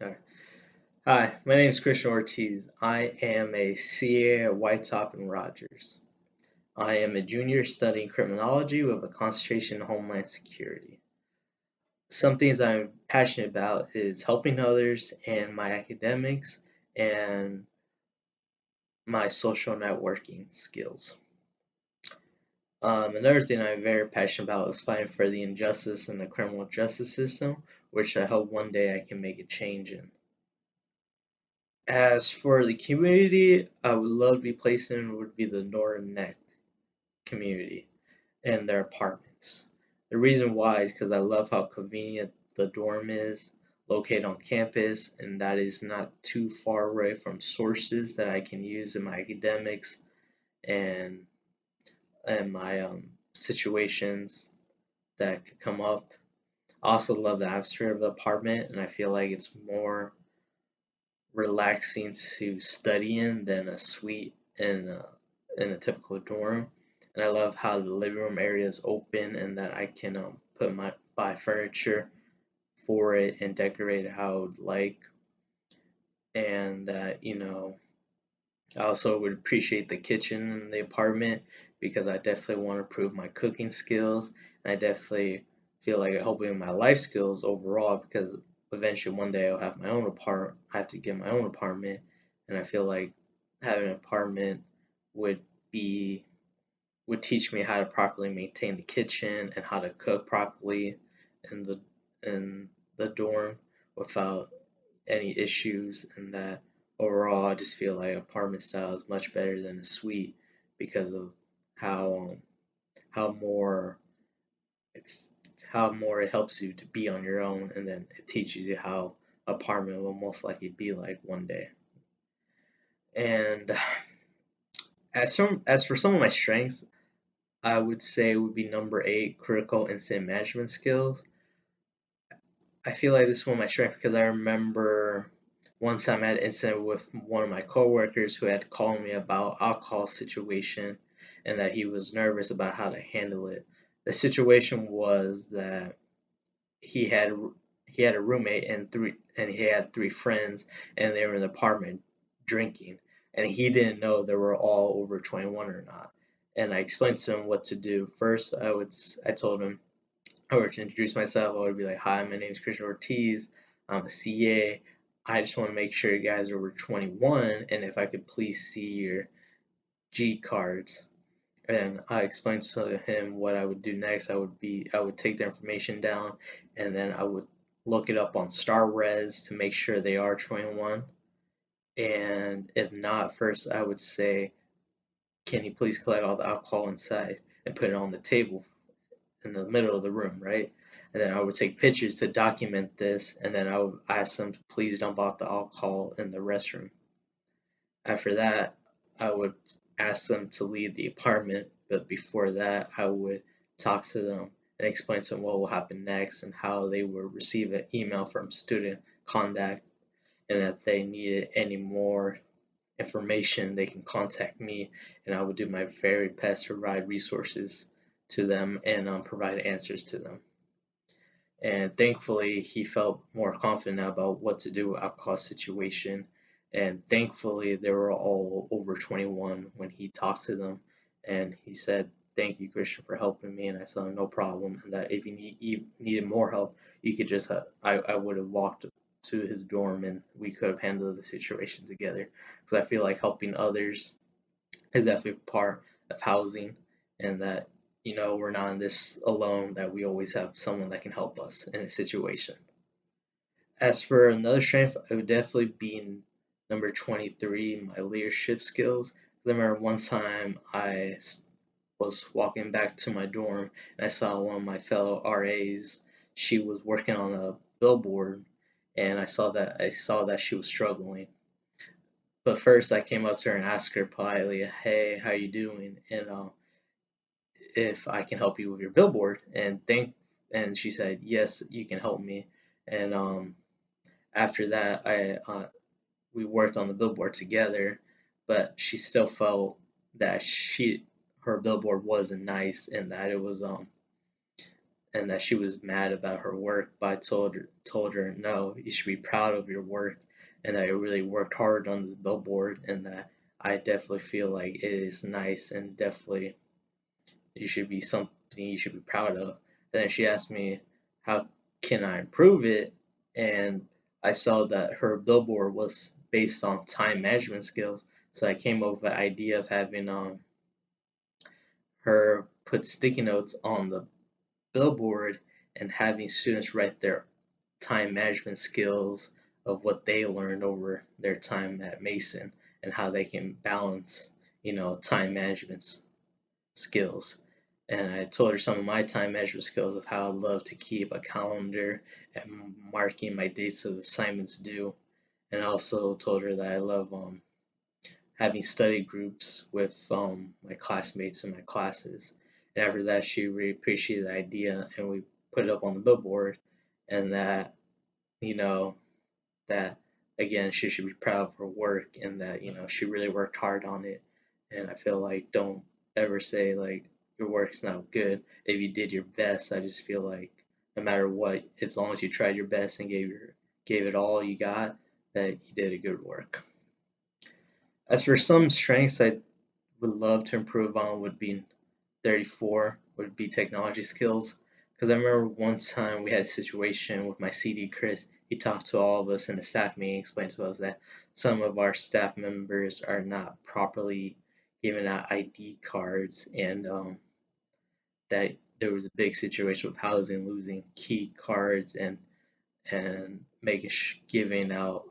Alright. Hi, my name is Cristian Ortiz. I am a CA at White Top and Rogers. I am a junior studying criminology with a concentration in Homeland Security. Some things I'm passionate about is helping others and my academics and my social networking skills. Another thing I'm very passionate about is fighting for the injustice in the criminal justice system, which I hope one day I can make a change in. As for the community I would love to be placed in would be the Northern Neck community and their apartments. The reason why is because I love how convenient the dorm is, located on campus, and that is not too far away from sources that I can use in my academics and my situations that could come up. I also love the atmosphere of the apartment, and I feel like it's more relaxing to study in than a suite in a typical dorm. And I love how the living room area is open and that I can buy furniture for it and decorate it how I would like. And that I also would appreciate the kitchen in the apartment because I definitely want to improve my cooking skills. And I definitely feel like it helping my life skills overall because eventually one day I'll have my own apartment. I have to get my own apartment, and I feel like having an apartment would be would teach me how to properly maintain the kitchen and how to cook properly in the dorm without any issues, and that overall I just feel like apartment style is much better than a suite because of how how more how more it helps you to be on your own, and then it teaches you how apartment will most likely be like one day. And as for some of my strengths, I would say would be number 8, critical incident management skills. I feel like this is one of my strengths because I remember one time I had an incident with one of my coworkers who had called me about alcohol situation and that he was nervous about how to handle it. The situation was that he had he had a roommate and he had 3 friends, and they were in the apartment drinking, and he didn't know they were all over 21 or not. And I explained to him what to do. First, I told him I would introduce myself. I would be like, "Hi, my name is Cristian Ortiz. I'm a CA. I just want to make sure you guys are over 21, and if I could please see your G cards." And I explained to him what I would do next. I would take their information down, and then I would look it up on Star Res to make sure they are 21. And if not, first I would say, "Can you please collect all the alcohol inside and put it on the table in the middle of the room, right?" And then I would take pictures to document this, and then I would ask them to please dump out the alcohol in the restroom. After that, I would ask them to leave the apartment, but before that, I would talk to them and explain to them what will happen next and how they will receive an email from student contact, and if they needed any more information, they can contact me, and I would do my very best to provide resources to them and provide answers to them. And thankfully, he felt more confident about what to do with alcohol situation. And thankfully, they were all over 21 when he talked to them. And he said, "Thank you, Christian, for helping me." And I said, "No problem." And that if you needed more help, you could just, I would have walked to his dorm and we could have handled the situation together. Because I feel like helping others is definitely part of housing, and that we're not in this alone, that we always have someone that can help us in a situation. As for another strength, it would definitely be in number 23, my leadership skills. I remember one time was walking back to my dorm and I saw one of my fellow RAs. She was working on a billboard, and I saw that she was struggling. But first, I came up to her and asked her politely, "Hey, how you doing? And if I can help you with your billboard." And she said, "Yes, you can help me." And after that, I we worked on the billboard together, but she still felt that her billboard wasn't nice and that and that she was mad about her work, but I told her no, you should be proud of your work, and that I really worked hard on this billboard, and that I definitely feel like it is nice and definitely you should be something you should be proud of. And then she asked me how can I improve it, and I saw that her billboard was based on time management skills, so I came up with the idea of having her put sticky notes on the billboard and having students write their time management skills of what they learned over their time at Mason and how they can balance, time management skills. And I told her some of my time management skills of how I love to keep a calendar and marking my dates of assignments due. And I also told her that I love having study groups with my classmates in my classes. And after that, she really appreciated the idea, and we put it up on the billboard. And that, you know, that again, she should be proud of her work, and that she really worked hard on it. And I feel like don't ever say like your work's not good if you did your best. I just feel like no matter what, as long as you tried your best and gave it all you got, that you did a good work. As for some strengths I would love to improve on would be 34 would be technology skills. Because I remember one time we had a situation with my CD Chris. He talked to all of us in a staff meeting, explained to us that some of our staff members are not properly giving out ID cards, and that there was a big situation with housing losing key cards and giving out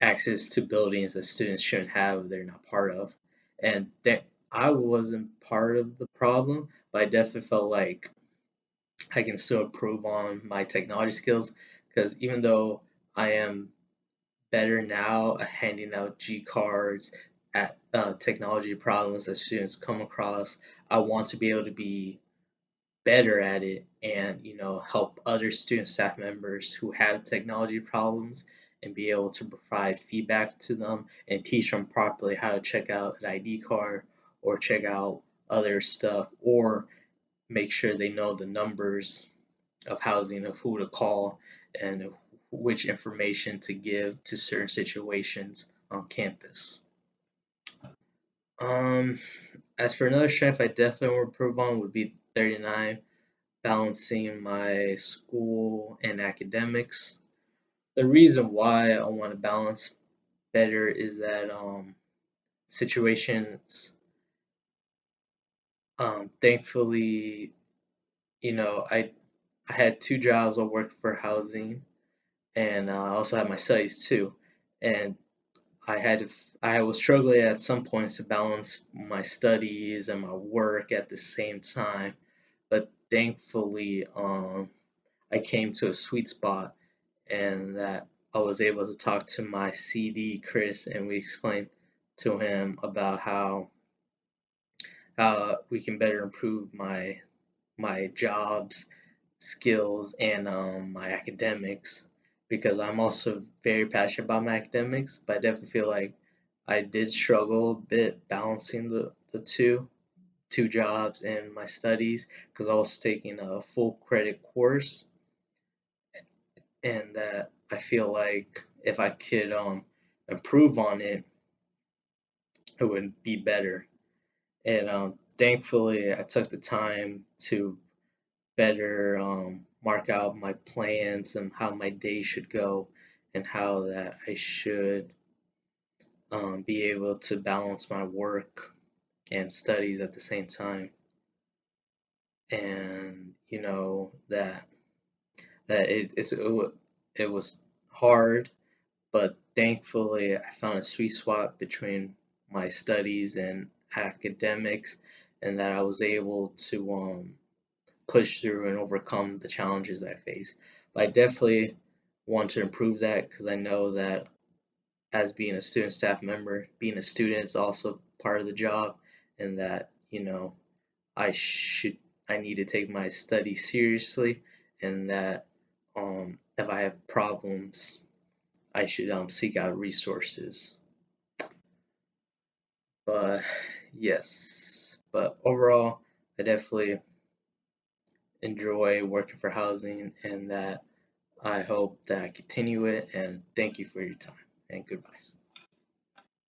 access to buildings that students shouldn't have, they're not part of. And that I wasn't part of the problem, but I definitely felt like I can still improve on my technology skills because even though I am better now at handing out G cards at technology problems that students come across, I want to be able to be better at it and help other student staff members who have technology problems and be able to provide feedback to them and teach them properly how to check out an ID card or check out other stuff or make sure they know the numbers of housing of who to call and which information to give to certain situations on campus. Um, as for another strength I definitely want to improve on would be 39, balancing my school and academics. The reason why I want to balance better is that thankfully, I had two jobs. I worked for housing, and I also had my studies too. And I was struggling at some points to balance my studies and my work at the same time. But thankfully, I came to a sweet spot and that I was able to talk to my CD Chris and we explained to him about how we can better improve my jobs skills and my academics because I'm also very passionate about my academics, but I definitely feel like I did struggle a bit balancing the two jobs and my studies because I was taking a full credit course and that I feel like if I could improve on it, it would be better. And thankfully, I took the time to better mark out my plans and how my day should go, and how that I should be able to balance my work and studies at the same time. And that it was hard, but thankfully I found a sweet spot between my studies and academics, and that I was able to push through and overcome the challenges that I face. But I definitely want to improve that because I know that as being a student staff member, being a student is also part of the job, and that I should I need to take my studies seriously, and that if I have problems I should seek out resources. But yes, but overall, I definitely enjoy working for housing and that I hope that I continue it. And thank you for your time and goodbye.